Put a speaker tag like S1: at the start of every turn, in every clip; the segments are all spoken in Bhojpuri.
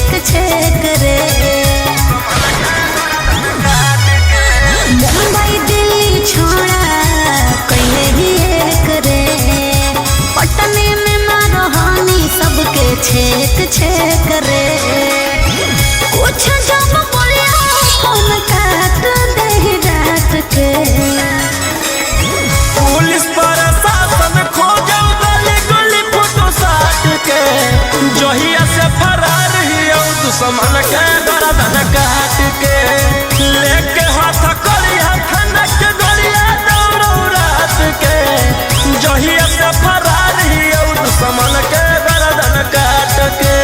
S1: छेक छेक रे। मुंबई दिल्ली छोड़ा कहीं ही एक रे। पटने में मारोहानी सबके छेक छेक रे। कुछ जब बोलिया फोन काट दे रात के।
S2: पुलिस प्रशासन खोजो गली गली फोटो साट के। जहिया से फरार हियो दुश्मन के गर्दन काट के। लेके हाथ करिया खनक के गोलिया दौड़ो रात के। जहिया से फरार हियो दुश्मन के गर्दन काट के।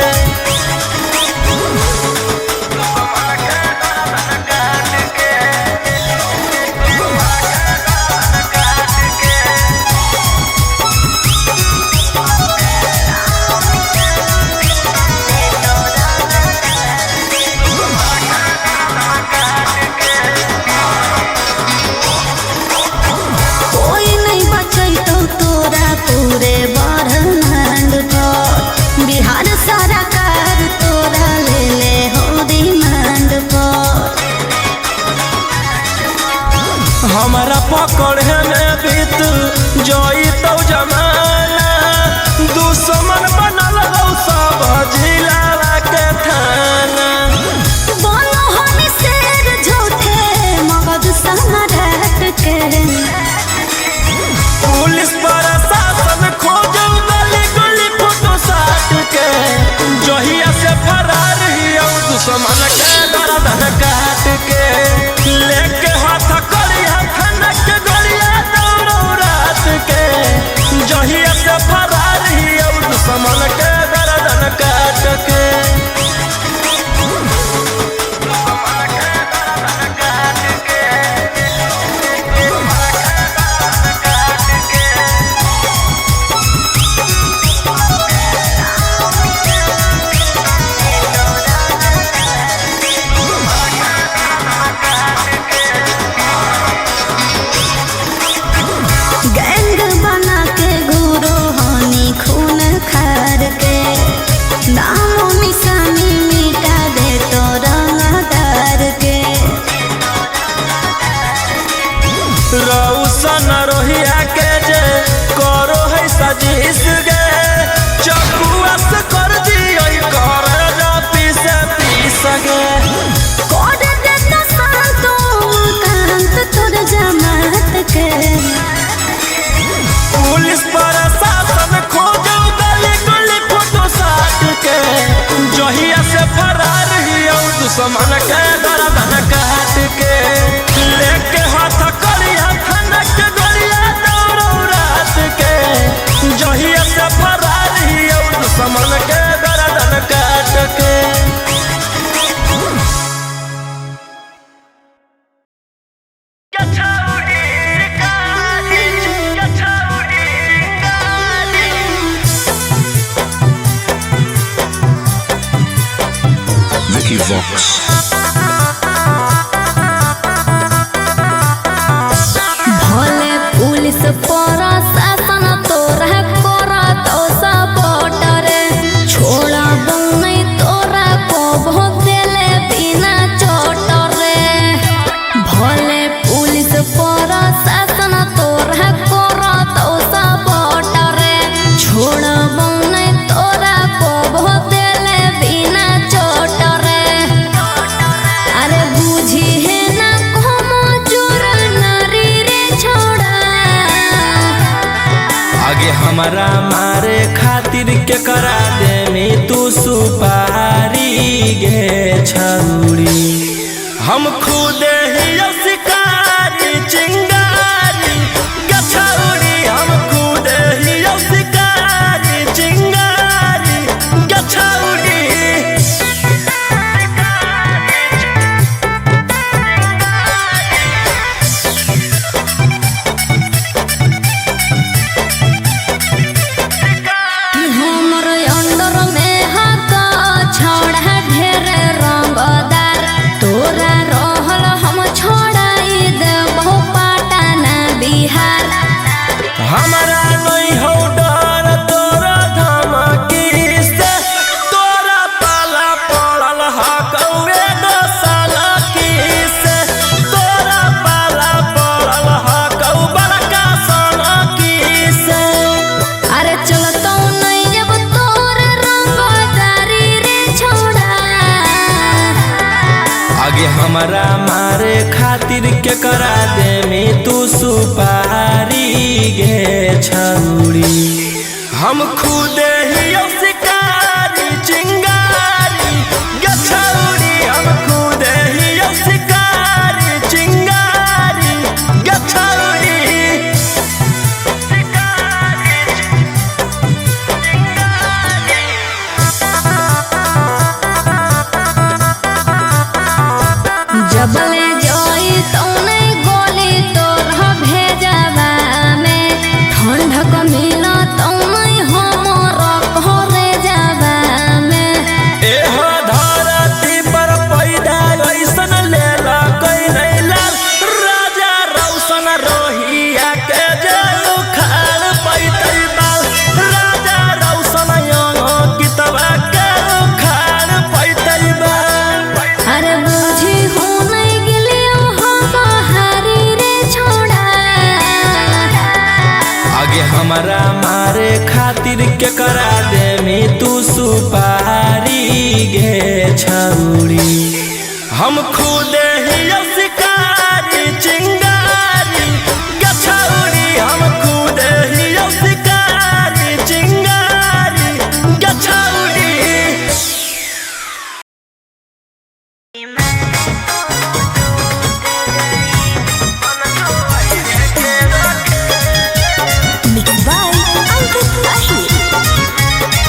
S1: पूरे ब्रह्मांड पर बिहार सरकार तोरा ले ले हो डिमांड पर।
S2: हमारा पकड़े में बीत जोई तो जमाना। दुश्मन बनल हो सब जिला के थाना।
S1: बोलो हम शेर झूठे मगध सम्राट के।
S2: पुलिस प्रशासन खोजो गली गली फोटो साट के। जहिया से फरार हियो दुश्मन के गर्दन काट के। लेके हाथ करिया खनक के गोलिया दौड़ो रात के। जहिया से फरार हियो दुश्मन के गर्दन काट के।
S1: गैंग बना के घूरो हानि खून खार के। नामो निशानी मिटा दे तो रंगदार के।
S2: रौशन रोहिया के जे करो है सजीस गे। चकुआ से कर दियो कर पीस पीस गे।
S1: कोड दे तो शांतो कांत तोर जमात के।
S2: पुलिस प्रशासन खोजो गली गली फोटो साट के। जहिया से फरार हियो दुश्मन के गर्दन काट के। लेके हाथ करिया खनक के गोलिया दौड़ो रात के। जहिया से फरार हियो दुश्मन के गर्दन काट के।
S3: Vicky Vox.
S1: भले पुलिस प्रशासन तोरा करत सपोर्ट रे। छोड़ा नहीं तोरा को भोग देले बिना चोट रे। भले पुलिस प्रशासन तोरा करत सपोर्ट रे। छोड़ा नहीं तोरा को भोग देले बिना चोट रे। अरे बुझी है ना कोमो जोर नारी रे छोड़ा।
S2: आगे हमारा मारे खातिर के करा दे में तू सुपारी गे छौरी। हम खुद ही शिकारी चिंगारी गे छौरी। हम खुद ही शिकारी चिंगारी गे छौरी।
S1: हमर अंडर में हक छोड़ा ढेर रंगदार। तोरा रहल हम छोड़ाई
S2: हमरा मारे खातिर के करा दे में तू सुपारी गे छौरी। हम खुदे ही शिकारी चिंगारी गे छौरी, हम खुदे ही शिकारी चिंगारी गे छौरी।
S1: जबले जोई तौने गोली तोर भेजवा में, ठंडक मिला तौने हमर घरे जावा में।
S2: एह धरती पर पैदा ऐसन लेला कैले लाल, राजा रौशन रोहिया के जे उखाड़ पैतै बाल। राजा रौशन गीतवा के उखाड़ पैतै बाल।
S1: अरे बुझी हो नहीं गिलियो हम हारी रे छोड़ा।
S2: आगे हमरा मारे खातिर के करा दे में तू सुपारी गे छौरी। हम खुदे ही शिकारी चिंगारी गे छौरी, हम खुदे ही शिकारी चिंगारी गे छौरी।
S1: Mixed by Ankit Tahir.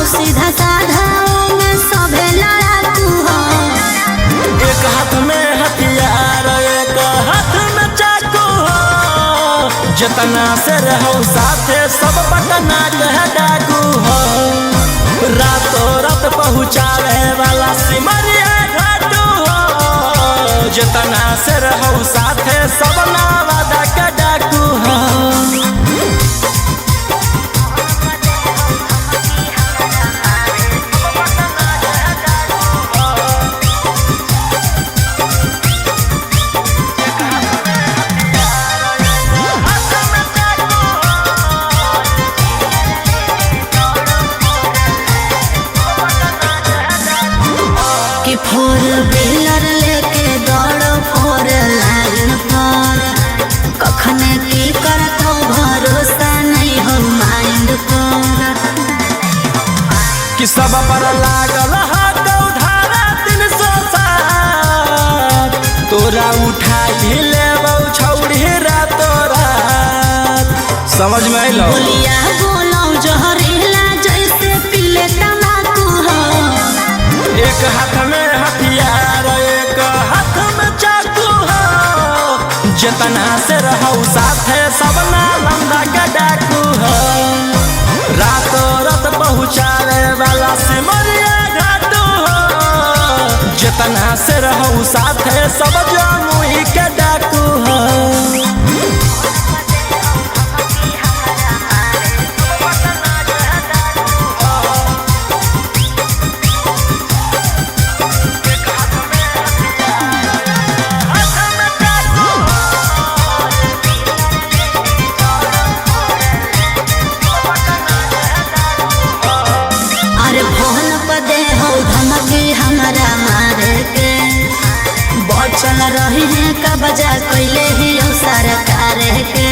S1: सीधा साधा में सभे लड़ाकू हो।
S2: एक हाथ में हथियार एक हाथ में चाकू हो। जितना से रहो साथे सब पटना के डाकू हो। रातों रात पहुँचावे वाला सिमरिया घाटू हो। जितना से रहो साथे सब नवादा के डाकू हो।
S1: फोर व्हीलर लेके दौड़ो फोर लाइन पर। कखने की करतो भरोसा नहीं हो माइंड पर।
S2: कि सब पर लागल धारा 307। तोरा उठा ले छौड़ी रातो रात। समझ में आइलो?
S1: बोलिया बोलो जहरीला जैसे पीले तम्बाकू हो।
S2: एक हाथ में हथियार एक हाथ में चाकू हो। जितना से रहो साथे सब नालंदा का डाकू हो। रातों रात पहुँचावे वाला सिमरिया घाटू हो। जितना से रहो साथे सब जमुई के डाकू हो।
S1: हमारा मारे के बचल रही है का बजा कैले ही सरकार के।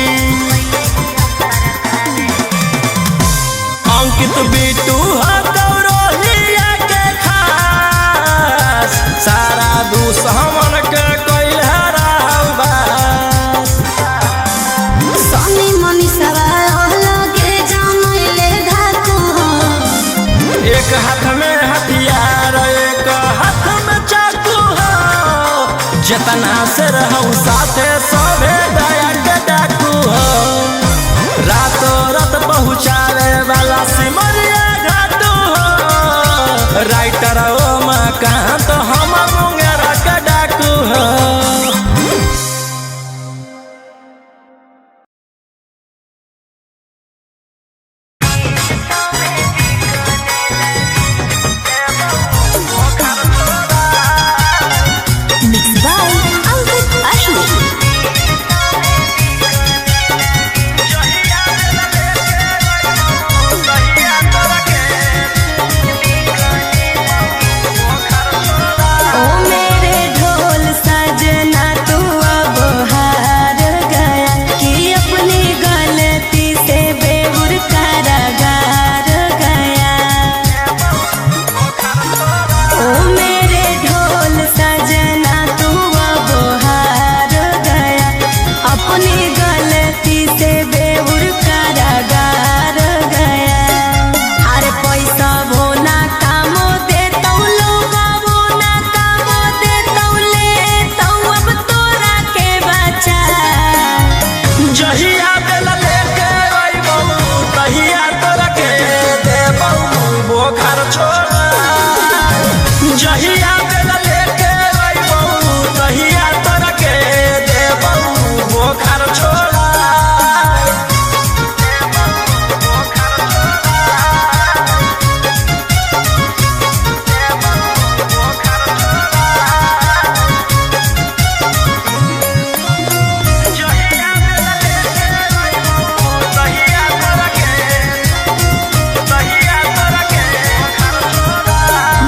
S2: अंकित बिटू गौरवलिया के खास। सारा दुश्मन के कैल बस।
S1: सनी मनी सवाल के जमैले धाकू हो।
S2: एक हाथ में हथियार एक हाथ में चाकू हो। जितना से रहो साथे सभे दया के डाकू हो। रातों रात पहुँचावे वाला सिमरिया घाटू हो। राइटर ओ मकान तो हम मुंगेरा के डाकू हो।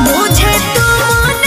S1: मुझे तुम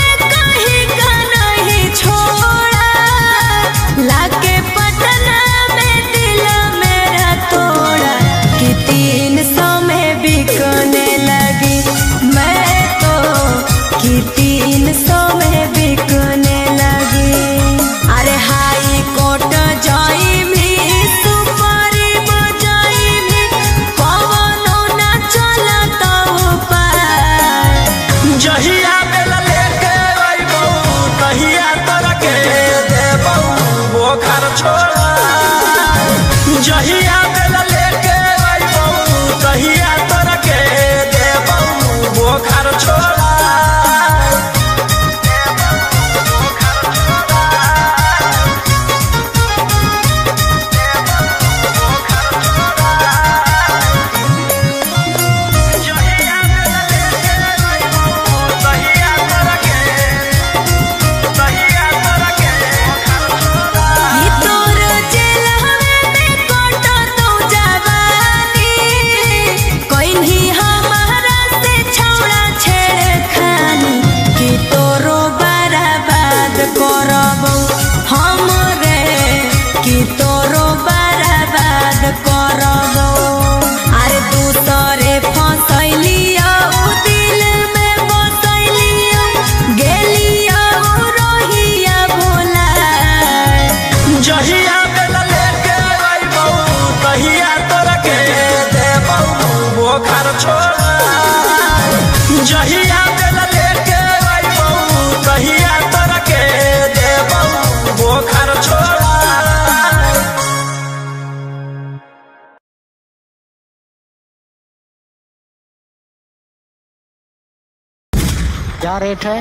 S3: क्या रेट है?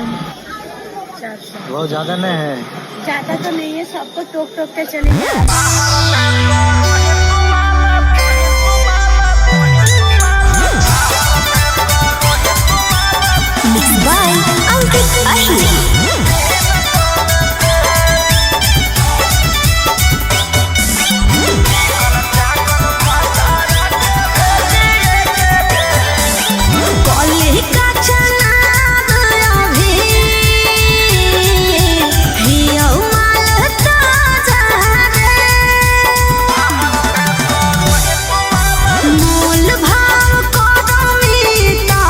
S4: 400।
S3: बहुत ज़्यादा नहीं है।
S4: ज्यादा तो नहीं है, सबको टोक टोक के चलेंगे।
S1: Mixed by Ankit Ahmed. College का चनाब अभी हिया माल ताजा रे। मोल भाव करो मीता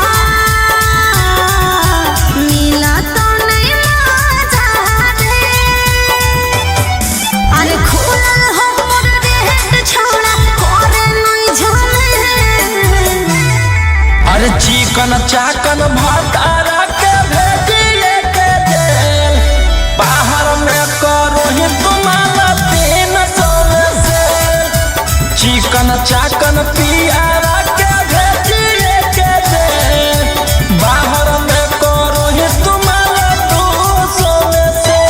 S1: मिला तो नहीं मजा रे। अरे खुलल हो मोर रेट छौड़ा करे नहीं झमेला।
S2: अरे चिकन चाकन भटारा के भेजिए के जेल, बाहर में करो ही तुम्हारा 300 में से। चिकन चाकन पियारा के भेजिए के जेल, बाहर में करो ही तुम्हारा 200 में से।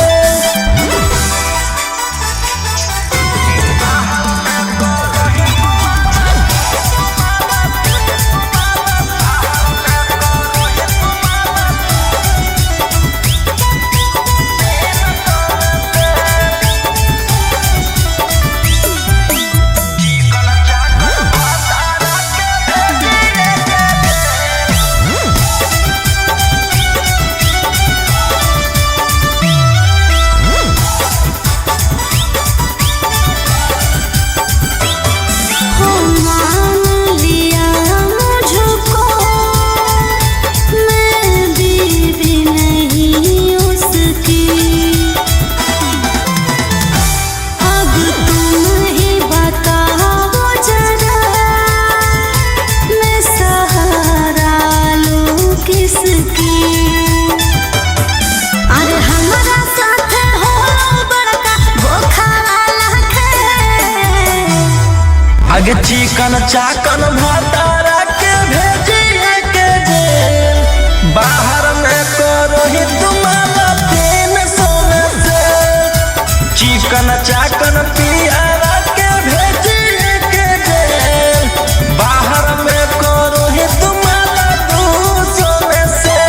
S1: हो मान लिया मुझको, मैं बीवी नहीं उसकी। अब तुम ही बताओ जरा, मैं सहारा लूं किसकी। अरे हमारा साथ हो बड़का धोखा वाला खेल।
S2: आगे चिकन चाकन भटारा के भेजिए के जेल, बाहर में करो ही तुम्हारा 300 में से। चिकन चाकन पियारा के भेजिए के जेल, बाहर में करो ही तुम्हारा 200 में से।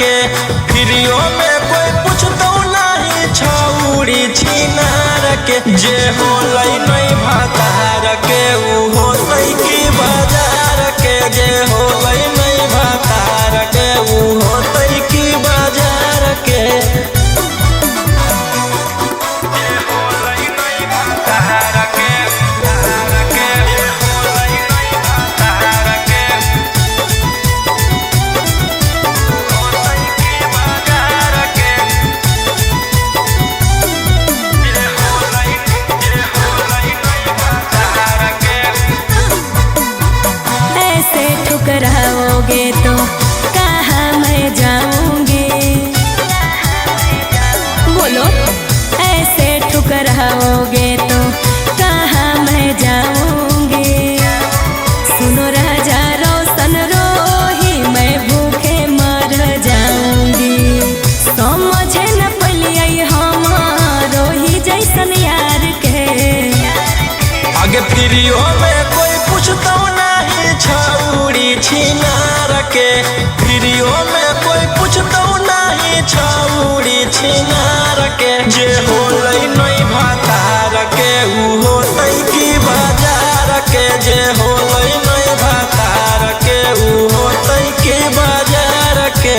S2: के फ्रियो में कोई पूछतो नहीं छौड़ी छिनार के जे होलै नहीं भातार के ऊ होतै की बाजार के जे होलै नहीं भातार के ऊ होतै की बाजार के
S1: ठुकराओगे तो कहाँ मैं जाऊंगी, बोलो ऐसे ठुकराओगे तो कहाँ मैं जाऊंगी। सुनो राजा रोशन रोही मैं भूखे मर जाऊंगी। समझे न पलिए हमारो ही जैसन यार के
S2: आगे फ्रियो में कोई पूछता नहीं छौड़ी छिनार के फ्रियो में कोई पूछता नहीं छौड़ी छिनार के जे होलै नहीं भातार के ऊ होतै की बाजार के जे होलै नहीं भातार के ऊ होतै की बाजार के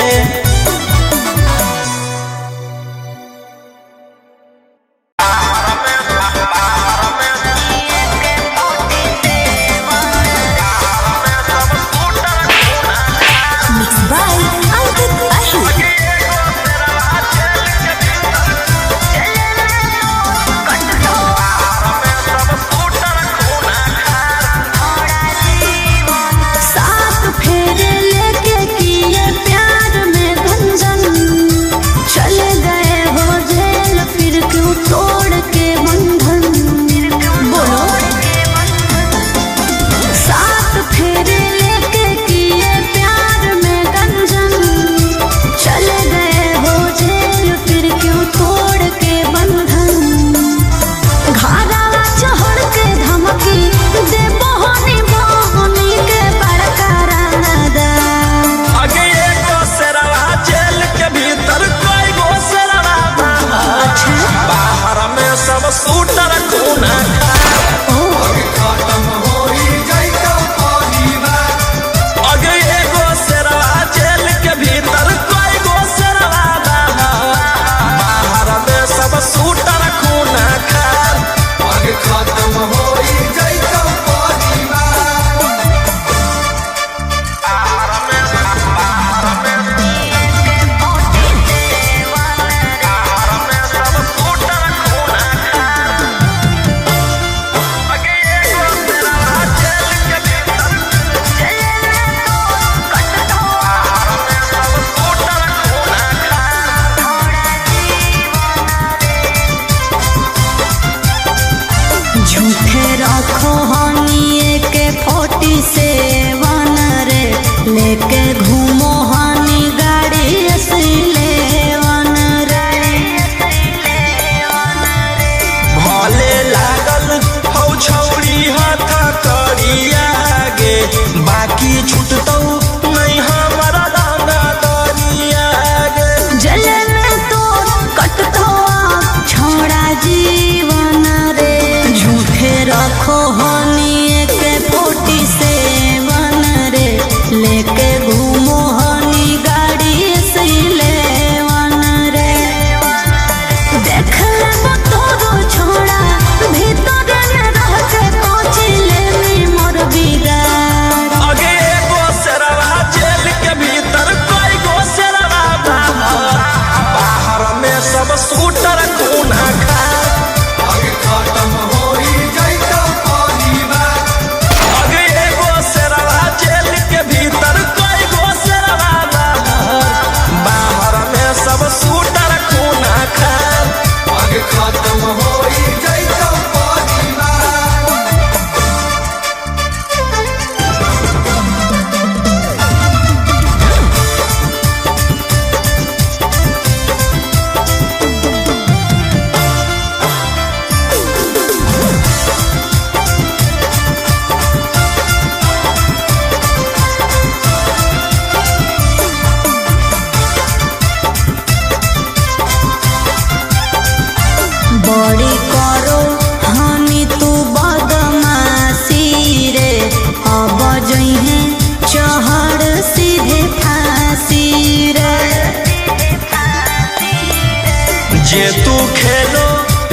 S2: पूछे तू खेलो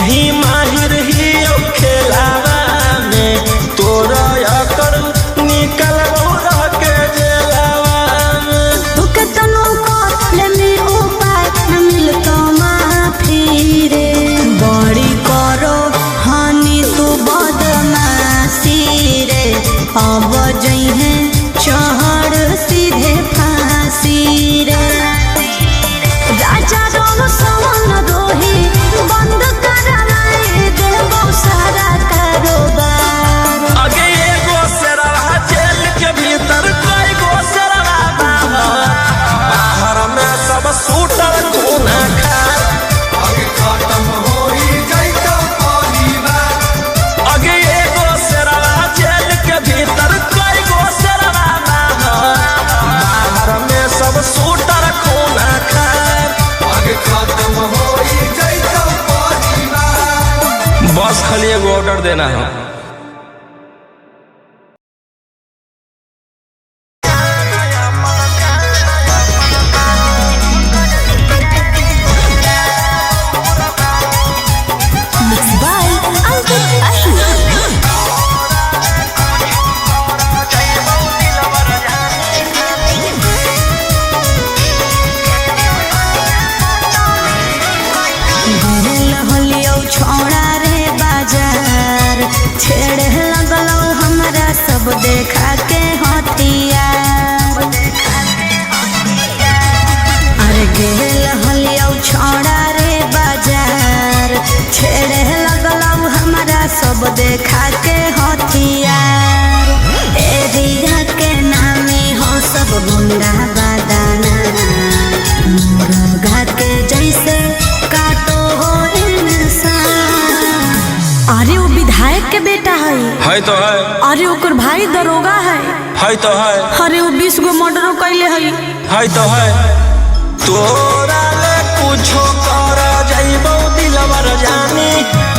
S2: ही माहिर ही खेलावा में तोरा अकड़ निकल रह के जेलावा में।
S1: तू केतनो ले में उपाय न मिलतो माफी रे बड़ी करो हानि तू बदमाशी रे अब जइहे चढ़ सीधे फांसी रे राजा रोम सवन रोही बंद कराए देबो सारा कारोबार।
S2: आगे एगो सेरवा जेल के भीतर कई गो सेरवा बाहर में सब सूटर खूना खार
S3: आगे खत्म होई जाइतो परिवार।
S2: आगे एगो सेरवा जेल के भीतर कई गो सेरवा बाहर में सब सूटर खूना खार
S3: आगे खत्म होई जाइतो परिवार।
S2: बस खाली एगो ऑर्डर देना है।
S1: Mixed by Ankit Ahir. छोड़ा रे बाजार छेड़े लगलो हमरा सब देखा के हथियार। अरे गेल हलियो छोड़ा रे बाजार छेड़े लगलो हमरा सब देखा के हथियार। एरिया के नामे हो सब गुंडा बादाना मुर्गा के जैसे काटो हो अरे वो विधायक के बेटा है
S2: तो है।
S1: अरे ओकर भाई दरोगा है
S2: तो है।
S1: अरे वो 20 गो मर्डर कैले है
S2: तो है। तोरा ले कुछो कर जाइबो दिलवर जानी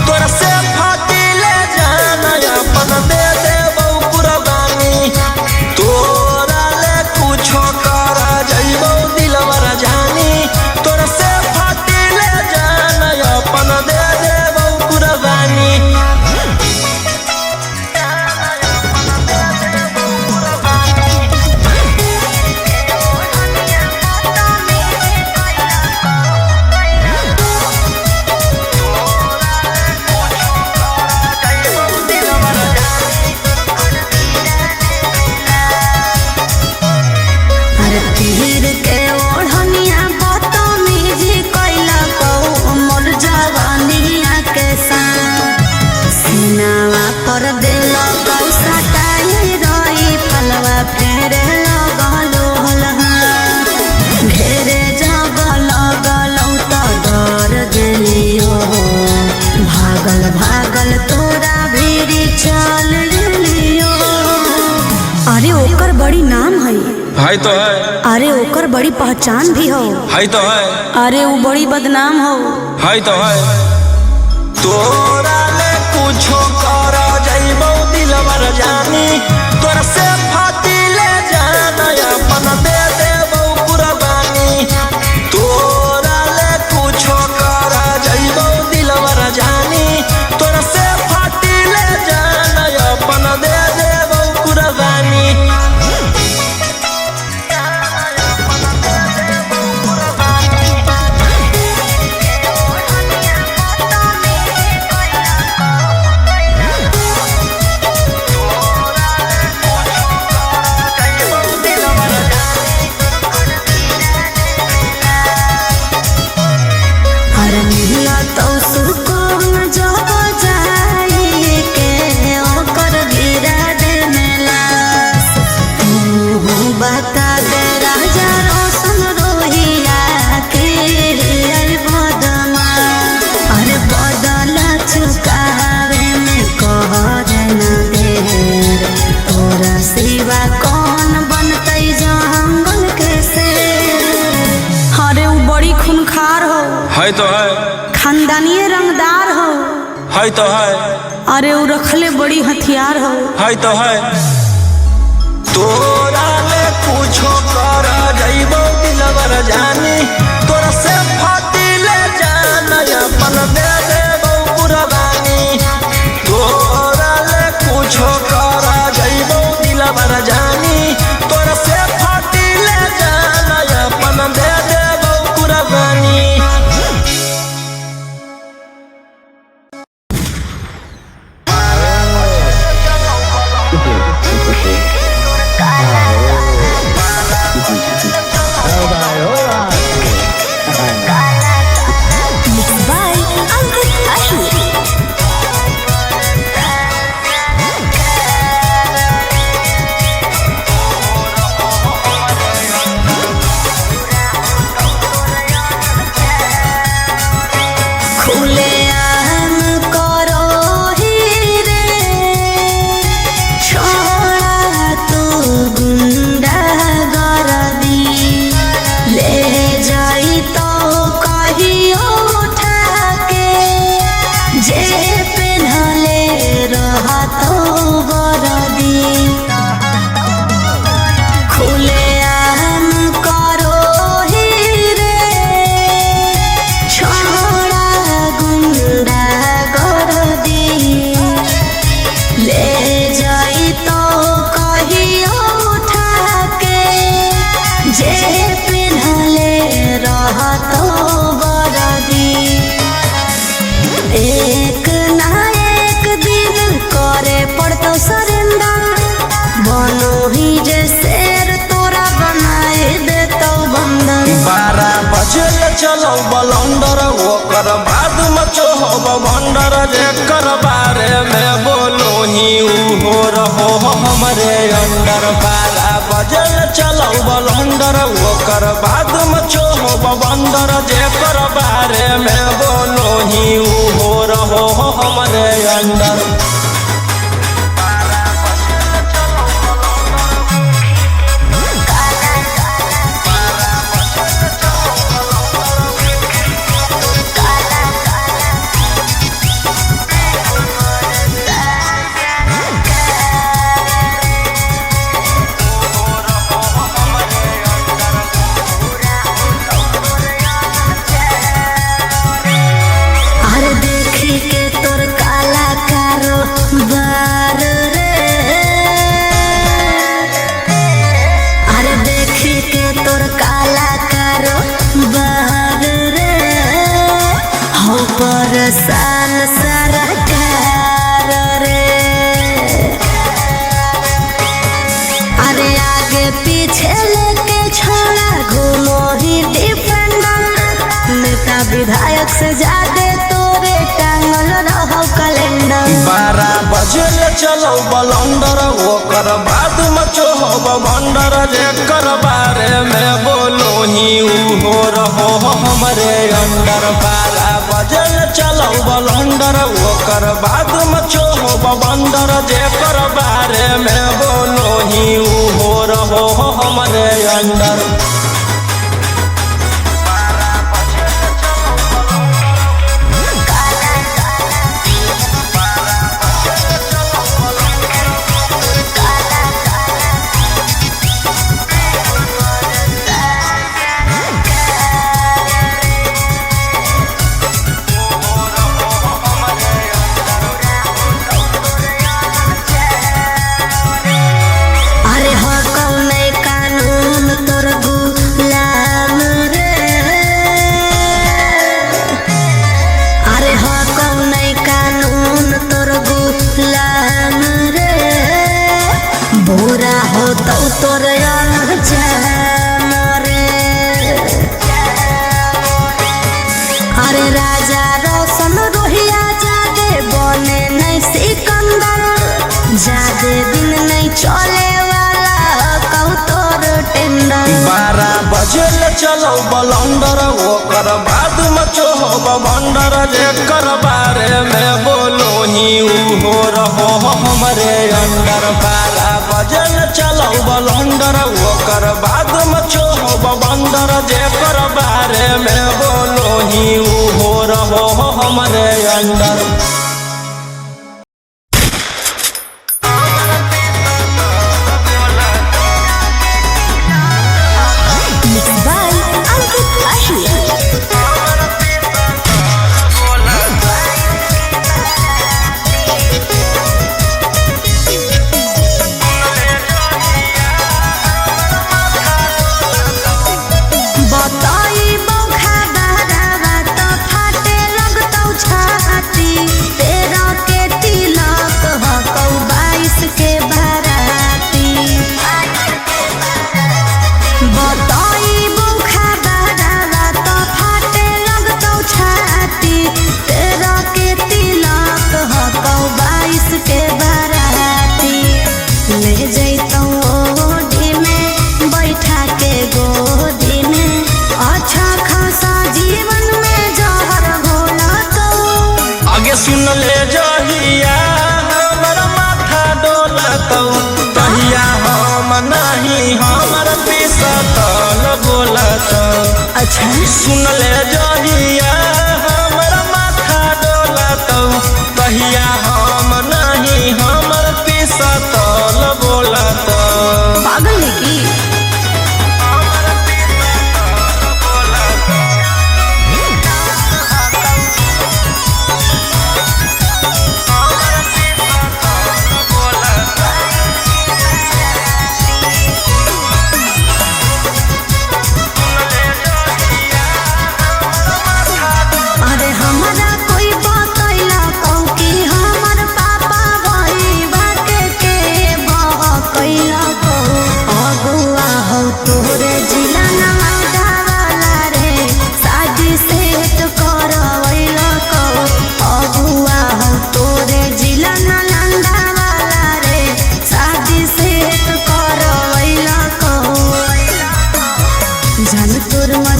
S2: तोरा से फाटी ले जाना अपन दे देबो कुर्बानी। तोरा ले कुछो कर जाइबो दिलवर जानी तोरा से फाटी ले जाना अपन दे देबो कुर्बानी।
S1: अरे तीर के ओढ़निया बदतमीजी कैला मोर जवानिया के साथ सीनावा पर दिल सटाई रही फलवा फेरे लगलो घेरे जब लगलो तो डर गेलियो भागल भागल तोरा भीरी चल गेलियो। अरे ओकर बड़ी नाम है
S2: तो है।
S1: अरे ओकर बड़ी पहचान भी हो
S2: तो है।
S1: अरे वो बड़ी बदनाम हो
S2: तो है। तोरा ले कुछो कर जाइबो दिलवर जानी तोरा से फाटी ले जाना अपन दे देबो कुर्बानी। तोरा ले कुछो कर जाइबो दिलवर जानी तोरा से फाटी ले जाना अपन दे देबो कुर्बानी।
S1: अरे मिला तो सुकून जब जाई के ओकर गिरा दे लाश। तू बता दे राजा रोशन रोहिया के अरे बदमाश। अरे बदला चुकावे में कहर न देर तोरा सिवा कौन बनतै जंगल के शेर। अरे वो बड़ी खूनखार हो
S2: तो है।
S1: खानदानी रंगदार हो
S2: तो है।
S1: अरे वो रखले बड़ी हथियार हो
S2: तो है। तोरा ले कुछो कर जाइबो दिलवर जानी तोरा से फाटी ले जाना 12 बजे चलो बलंदर ओकर बाद मचो हो भंडर जेकर बारे में बोलो ही हो रहो हमरे अंडर 12 बजे चलो बलंदर ओकर बाद मचो हो भंडर जेकर बारे में बोलो ही हो रहो हमरे अंडर।
S1: साल सरकार रे अरे आगे पीछे लेके छोड़ा घूमो ही डिफेंडर नेता विधायक से ज्यादा तोरे टांगल रहो कैलेंडर।
S2: 12 बजे चलो बलंदर ओकर बाद मचो हो भंडर जेकर बारे में बोलो ही हो रहो हमरे अंडर। 12 बजे चलो बलंदर ओकर बाद मचो हो भंडर जेकर बारे में बोलो ही हो रहो हमरे अंडर।
S1: बुरा हो तो तोर अरे राजा रोशन रोहिया जादे बने नहीं सिकंदर जादे दिन नहीं चले वाला कहू तोर टेंडर।
S2: 12 बजे चलो बलंदर ओकर बाद मचो हो भंडर जेकर बारे में बोलो ही हो रहो हमरे अंडर। 12 बजे चलो बलंदर ओकर बाद मचो हो भंडर जेकर बारे में बोलो ही हो रहो हमरे अंडर। सुन ले जहिया हमर माथा डोलतौ तहिया हम नहीं हमर पिसतल बोलतौ। अच्छा सुन ले जहिया हमर माथा डोलतौ तहिया हम नहीं हमर पिसतल बोलतौ।
S1: पागल है की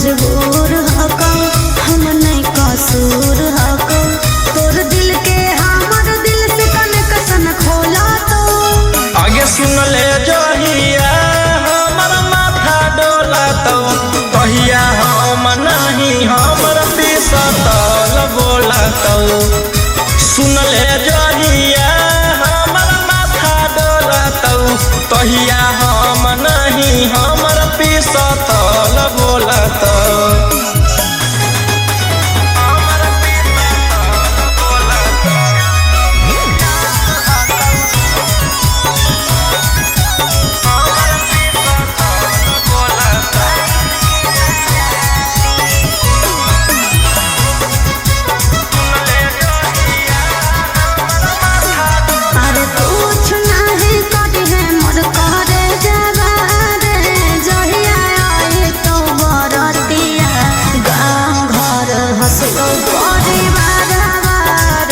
S1: मजबूर हको हम नहीं कसूर हको तोर दिल के हमर दिल से कनेक्शन खोला तो
S2: आगे सुन ले जहिया हमर माथा डोला तो कहिया हम नहीं हमर पिसतल बोला तो सुन ले जहिया हमर माथा डोला तो कहिया हम नहीं हमर पिसतल बोला तो
S1: अरे कुछ नहीं कटी है मोर करे जवारे जहिया आए तो बरतिया गाँव घर हंसो परिवार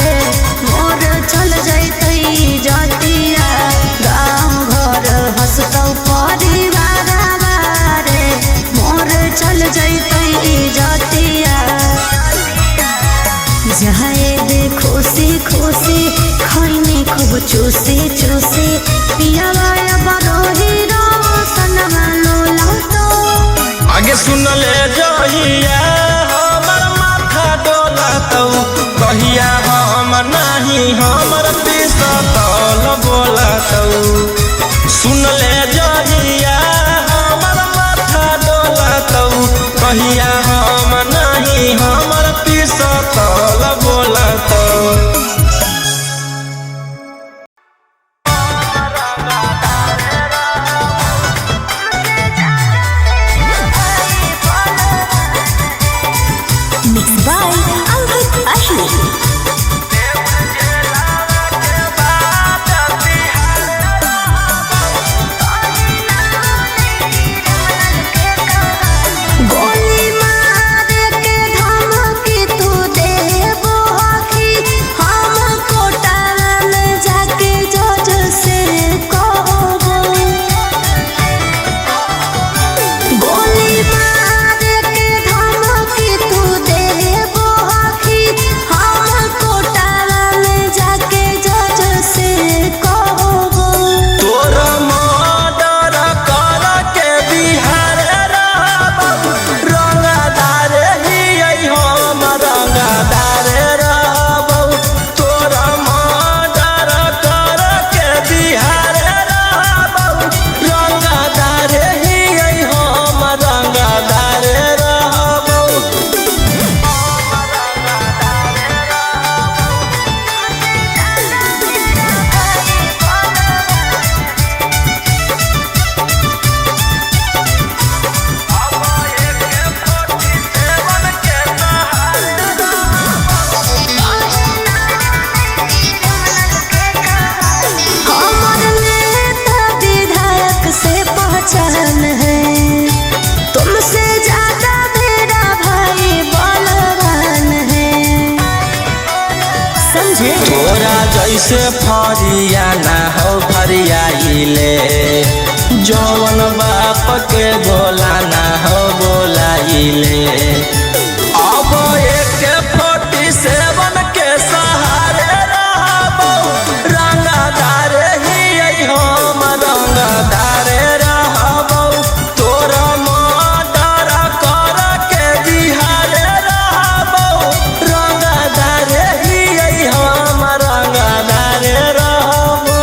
S1: रे मोर चल जैतै जतिया गाँव घर हंसो परिवार रे मोर चल जैतै जतिया जाए दे खुशी खुशी खैनी खूब चूसी चूसी पियावा बरोही रोशन मानो लौटो
S2: आगे सुन ले जहिया हमर माथा डोला तो कहिया हम नहीं हमर पिसतल बोला तो सुन ले जहिया हमर माथा डोला तो कहिया हम नहीं हमर पिसतल बोला तो
S1: Mixed by Ankit Ashmi. गोली मार के धमकी तू देबो हकी हम कोटा में जाके जज से कहबो गोली मार के धमकी तू देबो हकी हम कोटा में जाके जज से कहबो
S2: तोर मर्डर कर के बिहार रहबौ रंगदार ही हम रंगदार रहबौ तोर मर्डर कर के बिहार रहबौ रंगदार ही हम रंगदार रहबौ
S1: हमर नेता विधायक से पहचान है तुमसे ज्यादा मेरा भाई बलवान है समझे
S2: तोरा जैसे फरिया ना हो फरियाइले जौन बाप के बोला ना हो बोलाइले अब AK-47 के सहारे रहबौ रंगदार ही हम रंगदार रहबौ तोरा मर्डर कर के बिहार रहबौ रंगदार ही हम रंगदार रहबौ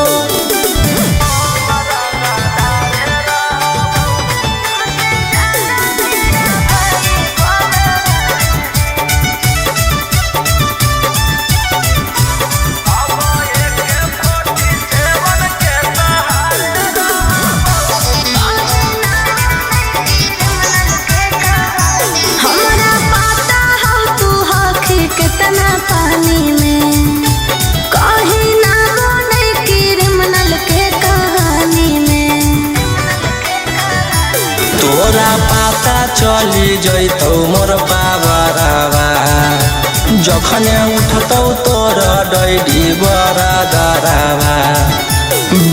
S1: हमरा पता हो तू हकी कितना पानी में कहीं ना बोले क्रिमिनल के कहानी में
S2: तोरा पता चली जैतौ मोर बाबरावा जखने उठतौ तोर डैडी बरादरावा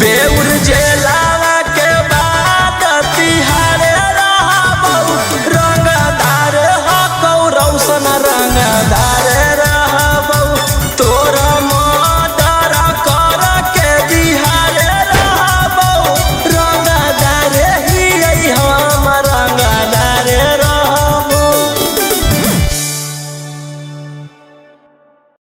S2: बेउर जेल